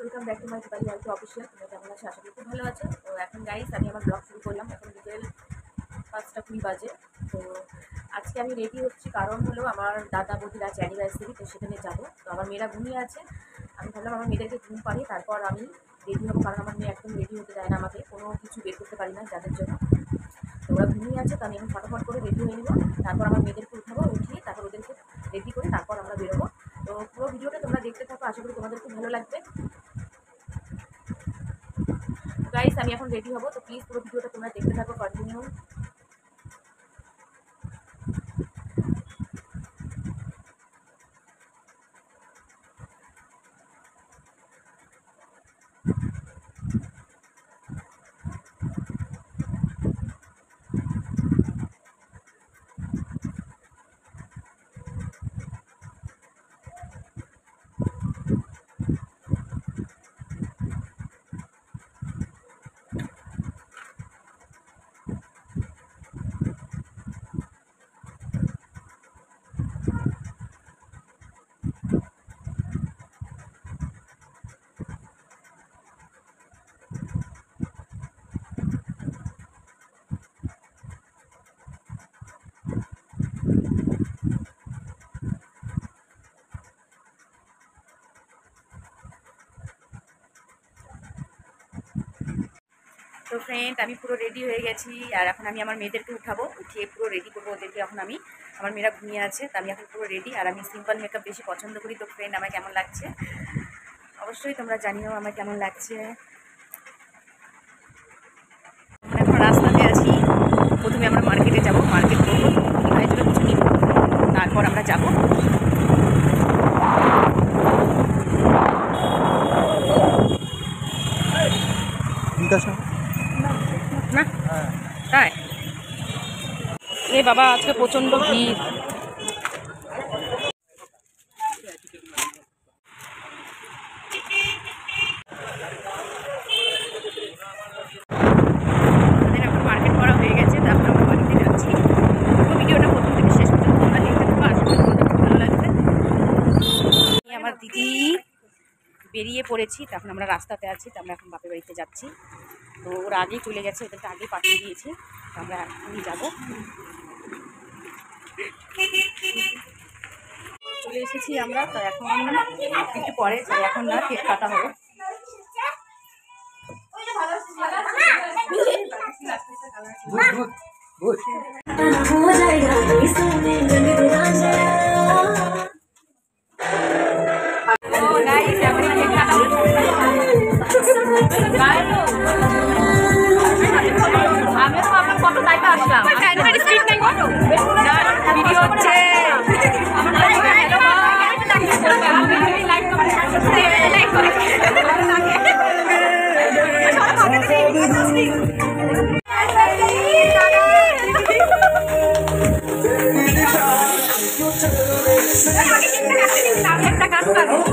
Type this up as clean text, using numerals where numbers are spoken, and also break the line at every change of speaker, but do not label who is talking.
Welcome back to my Dipali Alto official. তোমরা কেমন আছো? আশা করি খুব ভালো আছো। তো এখন গাইস আমি আমার ব্লগ শুরু করলাম। এখন বিকেল 5টা 20 বাজে। তো আজকে আমি রেডি হচ্ছি, কারণ হলো আমার দাদা বৌদির আজ অ্যানিভার্সারি, তো সেখানে যাবো। তো আমার মেয়েরা ঘুমিয়ে আছে, আমি ভাবলাম আমার মেয়েদেরকে ঘুম পাড়ি তারপর আমি রেডি হবো, কারণ আমার মেয়ে একদম রেডি হতে দেয় না আমাকে, কোনো কিছু বের করতে পারি না যাদের জন্য। তো ওরা ঘুমিয়ে আছে, তো আমি এখন ফটাফট করে রেডি হয়ে নেবো, তারপর আমার মেয়েদেরকে উঠাবো, উঠিয়ে তারপর ওদেরকে রেডি করে তারপর আমরা বেরোবো। তো পুরো ভিডিওটা তোমরা দেখতে থাকো, আশা করি তোমাদের খুব ভালো লাগবে। গাইস আমি এখন রেডি হবো, তো প্লিজ পুরো ভিডিওটা তোমরা দেখতে থাকো কন্টিনিউ। তো ফ্রেন্ড আমি পুরো রেডি হয়ে গেছি, আর এখন আমি আমার মেয়েদেরকে উঠাবো, উঠিয়ে পুরো রেডি করবো ওদেরকে। এখন আমি আমার মেয়েরা ঘুমিয়ে আছে, তো আমি এখন পুরো রেডি, আর আমি সিম্পল মেকআপ বেশি পছন্দ করি। তো ফ্রেন্ড আমার কেমন লাগছে অবশ্যই তোমরা জানিও আমার কেমন লাগছে। এখন রাস্তাতে আছি, প্রথমে আমরা মার্কেটে যাব, মার্কেট করবো, ভাইজন্য কিছু নিব, তারপর আমরা যাবো। না তাই এ বাবা, আজকে প্রচণ্ড ভিড়। এখন মার্কেট করা হয়ে গেছে, তারপর আমরা বাড়িতে যাচ্ছি। ভিডিওটা প্রথম থেকে শেষ পর্যন্ত তোমরা দেখতে থাকো, আশা করি তোমাদের খুব ভালো লাগবে। আমার দিদি বেরিয়ে পড়েছি, তখন আমরা রাস্তাতে আছি, তো আমরা এখন বাপের বাড়িতে যাচ্ছি। তো ওরা আগেই চলে গেছে, ওদেরকে আগেই পাঠিয়ে দিয়েছি, তো আমরা এখনই যাবো। চলে এসেছি আমরা, তো এখন একটু পরে, এখন না, কেক কাটা হবে। আমি তো আপনার কত টাইপে আসলাম, ভিডিও হচ্ছে। একটা কাজ করবো।